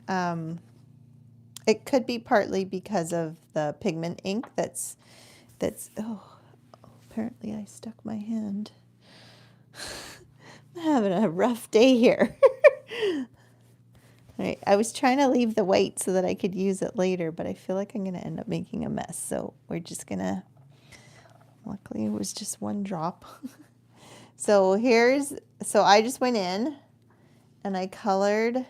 it could be partly because of the pigment ink that's, oh, apparently I stuck my hand. I'm having a rough day here. Right, I was trying to leave the white so that I could use it later, but I feel like I'm going to end up making a mess, so we're just going to, luckily it was just one drop. So I just went in and I colored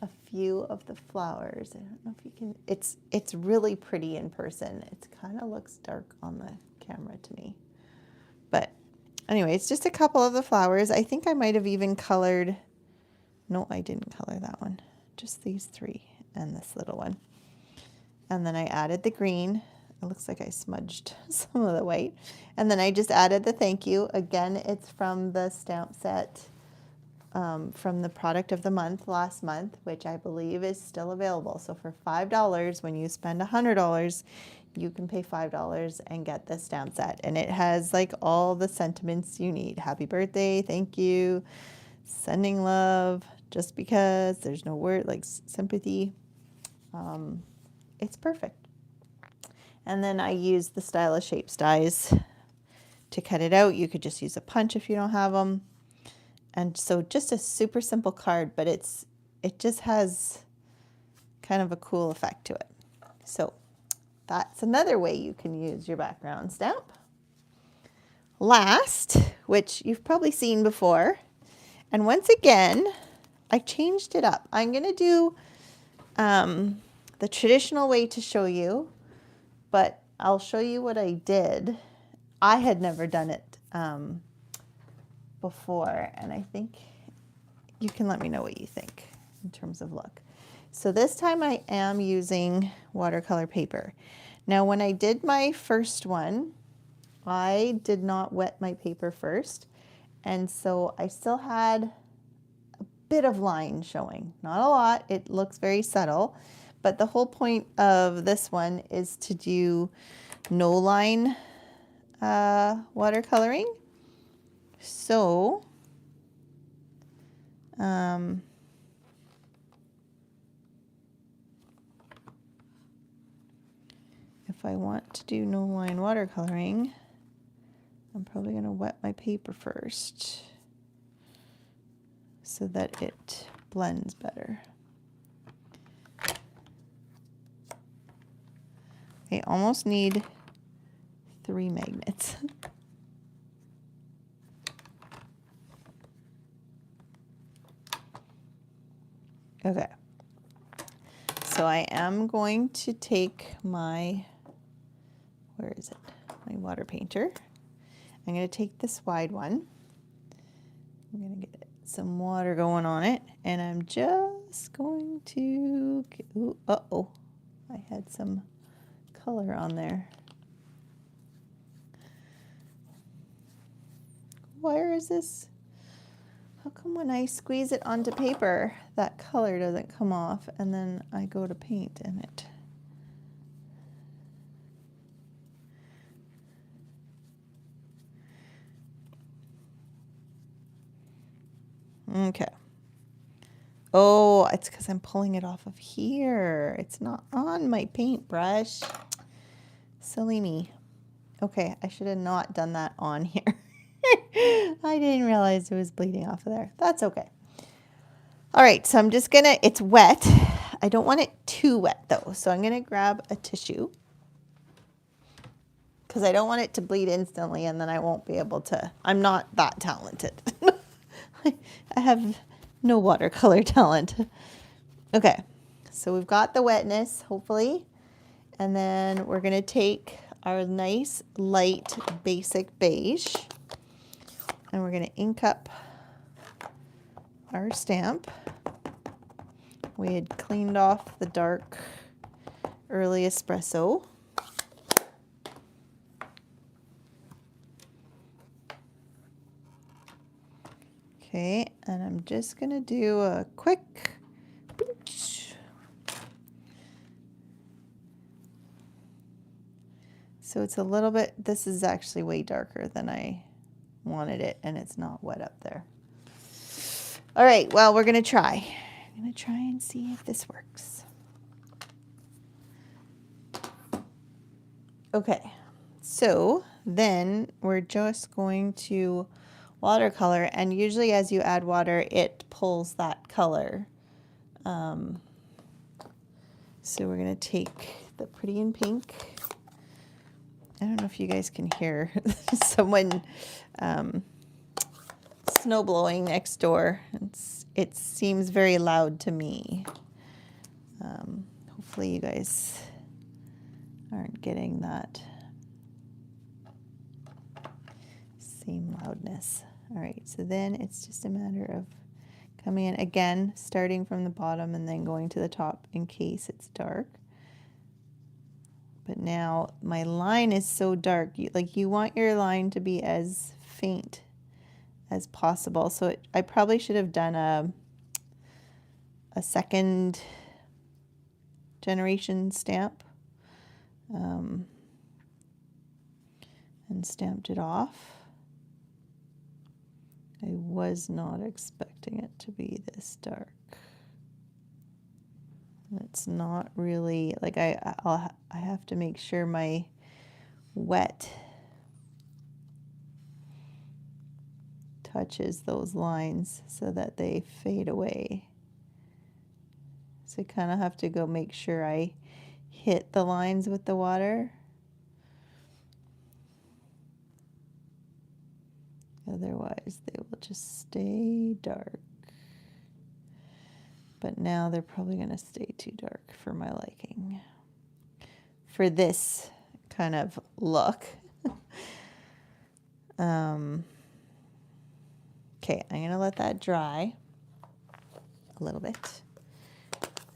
a few of the flowers. I don't know if you can, it's really pretty in person. It kind of looks dark on the camera to me. But anyway, it's just a couple of the flowers. I think I might have even colored, no, I didn't color that one. Just these three and this little one. And then I added the green. It looks like I smudged some of the white. And then I just added the thank you. Again, it's from the stamp set from the product of the month last month, which I believe is still available. So for $5, when you spend $100, you can pay $5 and get this stamp set. And it has like all the sentiments you need. Happy birthday, thank you, sending love, just because, there's no word like sympathy. It's perfect. And then I use the Stylish Shapes dies to cut it out. You could just use a punch if you don't have them. And so just a super simple card, but it just has kind of a cool effect to it. So that's another way you can use your background stamp. Last, which you've probably seen before, and once again, I changed it up. I'm going to do the traditional way to show you, but I'll show you what I did. I had never done it before, and I think you can let me know what you think in terms of look. So this time I am using watercolor paper. Now when I did my first one, I did not wet my paper first, and so I still had a bit of line showing. Not a lot, it looks very subtle, but the whole point of this one is to do no line watercoloring. So if I want to do no line watercoloring, I'm probably going to wet my paper first so that it blends better. I almost need 3 magnets. Okay, so I am going to take my, where is it? My water painter. I'm going to take this wide one. I'm going to get some water going on it, and I'm just going to, ooh, uh-oh, I had some color on there. Where is this? How come when I squeeze it onto paper, that color doesn't come off, and then I go to paint and it... Okay. Oh, it's because I'm pulling it off of here. It's not on my paintbrush. Silly me. Okay, I should have not done that on here. I didn't realize it was bleeding off of there. That's okay. All right, so I'm just gonna, it's wet. I don't want it too wet though, so I'm gonna grab a tissue because I don't want it to bleed instantly and then I won't be able to, I'm not that talented. I have no watercolor talent. Okay, so we've got the wetness, hopefully, and then we're gonna take our nice light basic beige and we're gonna ink up our stamp. We had cleaned off the dark early espresso. Okay, and I'm just gonna do a quick pinch. So it's a little bit, this is actually way darker than I wanted it, and it's not wet up there. All right, well, we're gonna try. I'm gonna try and see if this works. Okay, so then we're just going to watercolor, and usually as you add water, it pulls that color. So we're gonna take the Pretty in Pink. I don't know if you guys can hear someone snow blowing next door. It seems very loud to me. Hopefully you guys aren't getting that same loudness. All right, so then it's just a matter of coming in again, starting from the bottom and then going to the top in case it's dark. But now my line is so dark, you want your line to be as faint as possible. So I probably should have done a second generation stamp and stamped it off. I was not expecting it to be this dark. It's not really, like I have to make sure my wet touches those lines so that they fade away. So I kind of have to go make sure I hit the lines with the water. Otherwise, they will just stay dark. But now they're probably going to stay too dark for my liking. For this kind of look. Okay, I'm going to let that dry a little bit.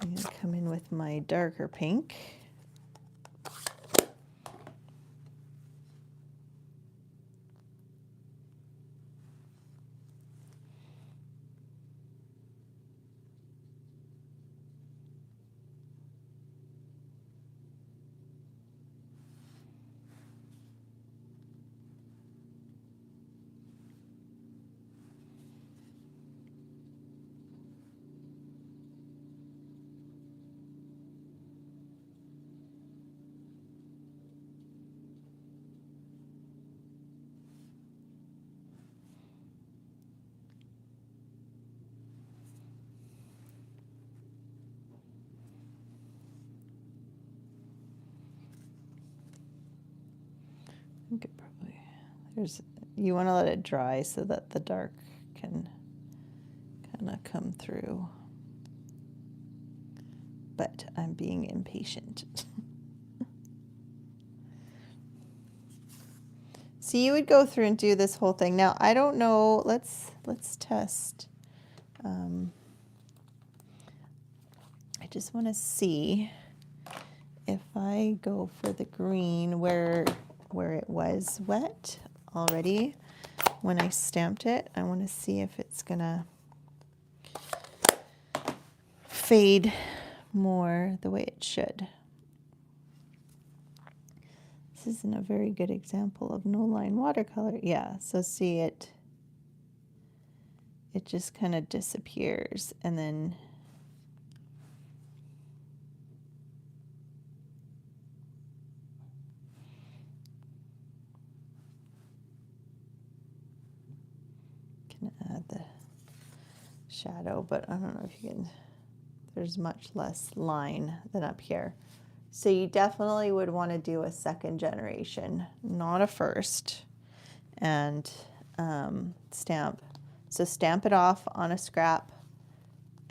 I'm going to come in with my darker pink. I think it probably, you want to let it dry so that the dark can kind of come through. But I'm being impatient. So you would go through and do this whole thing. Now, I don't know, let's test. I just want to see if I go for the green where it was wet already when I stamped it. I want to see if it's gonna fade more the way it should. This isn't a very good example of no line watercolor. Yeah, so see it just kind of disappears and then add the shadow, but I don't know if you can, there's much less line than up here. So you definitely would want to do a second generation, not a first, and stamp. So stamp it off on a scrap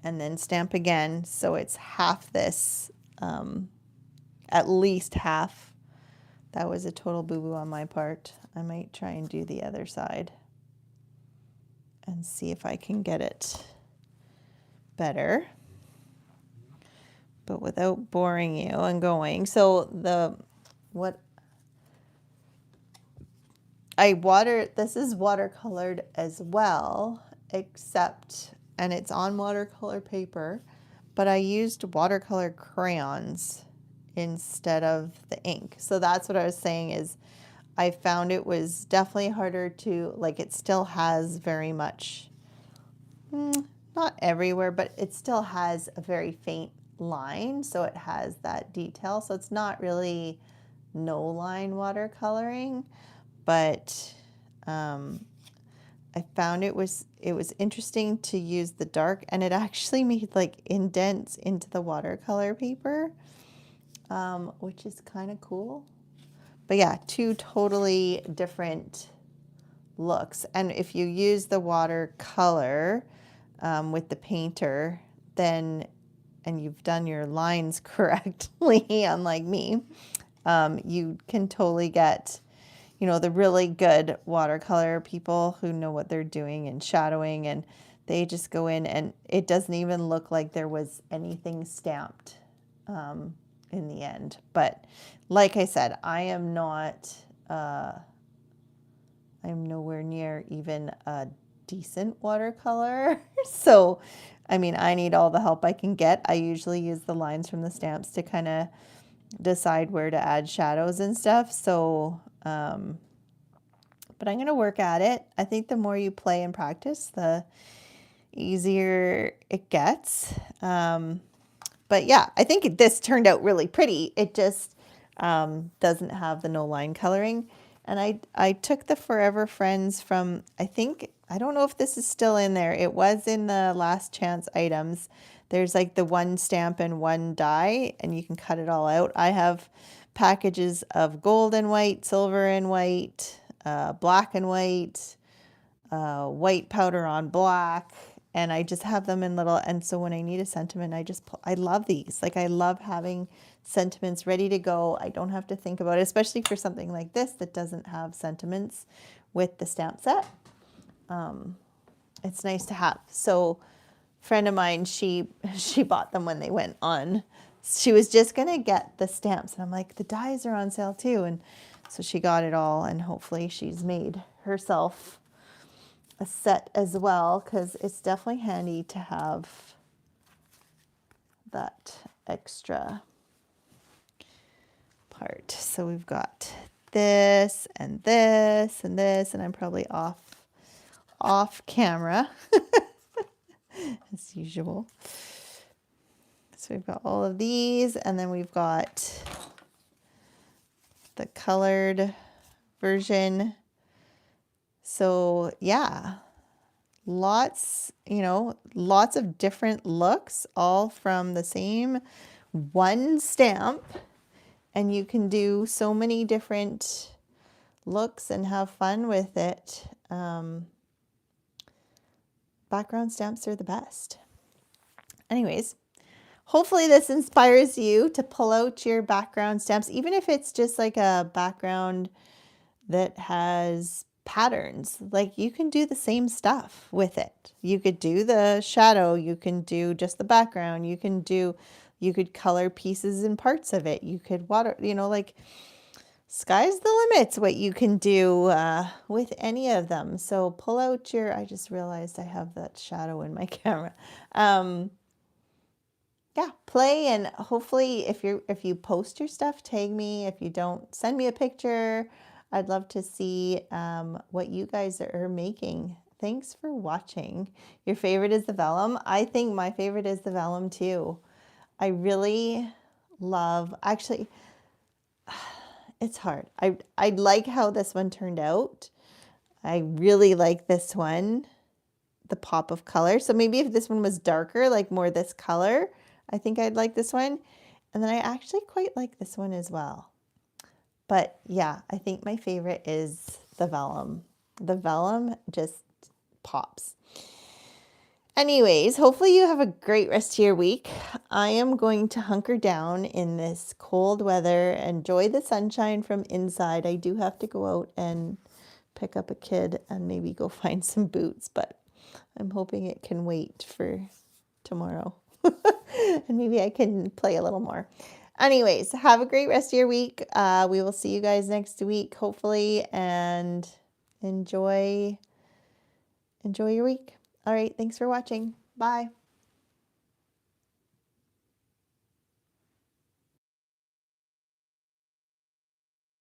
and then stamp again. So it's half this, at least half. That was a total boo-boo on my part. I might try and do the other side and see if I can get it better, but without boring you and going. So this is watercolored as well, except, and it's on watercolor paper, but I used watercolor crayons instead of the ink. So that's what I was saying is I found it was definitely harder to, like, it still has very much, not everywhere, but it still has a very faint line. So it has that detail. So it's not really no line watercoloring, but I found it was interesting to use the dark, and it actually made like indents into the watercolor paper, which is kind of cool. But yeah, two totally different looks. And if you use the watercolor with the painter, then, and you've done your lines correctly, unlike me, you can totally get, you know, the really good watercolor people who know what they're doing and shadowing, and they just go in and it doesn't even look like there was anything stamped in the end. But like I said, I am not, I'm nowhere near even a decent watercolor. So, I mean, I need all the help I can get. I usually use the lines from the stamps to kind of decide where to add shadows and stuff. So, but I'm going to work at it. I think the more you play and practice, the easier it gets. But yeah, I think this turned out really pretty. It just doesn't have the no line coloring. And I took the Forever Friends from, I don't know if this is still in there. It was in the last chance items. There's like the one stamp and one die, and you can cut it all out. I have packages of gold and white, silver and white, black and white, white powder on black, and I just have them in little, and so when I need a sentiment, I love these. Like, I love having sentiments ready to go. I don't have to think about it, especially for something like this that doesn't have sentiments with the stamp set. It's nice to have. So a friend of mine, she bought them when they went on. She was just gonna get the stamps, and I'm like, the dies are on sale too, and so she got it all, and hopefully she's made herself a set as well, because it's definitely handy to have that extra part. So we've got this and this and this, and I'm probably off camera as usual. So we've got all of these, and then we've got the colored version. So yeah, lots of different looks, all from the same one stamp, and you can do so many different looks and have fun with it. Background stamps are the best. Anyways, hopefully this inspires you to pull out your background stamps, even if it's just like a background that has patterns. Like, you can do the same stuff with it. You could do the shadow, you can do just the background, you could color pieces and parts of it, you could water, like, sky's the limits what you can do with any of them. So pull out your, I just realized I have that shadow in my camera. Yeah, play, and hopefully if you post your stuff, tag me. If you don't, send me a picture. I'd love to see what you guys are making. Thanks for watching. Your favorite is the vellum. I think my favorite is the vellum too. I really love, actually, it's hard. I like how this one turned out. I really like this one, the pop of color. So maybe if this one was darker, like more this color, I think I'd like this one. And then I actually quite like this one as well. But yeah, I think my favorite is the vellum. The vellum just pops. Anyways, hopefully you have a great rest of your week. I am going to hunker down in this cold weather, enjoy the sunshine from inside. I do have to go out and pick up a kid and maybe go find some boots, but I'm hoping it can wait for tomorrow. And maybe I can play a little more. Anyways, have a great rest of your week. We will see you guys next week, hopefully, and enjoy your week. All right, thanks for watching. Bye.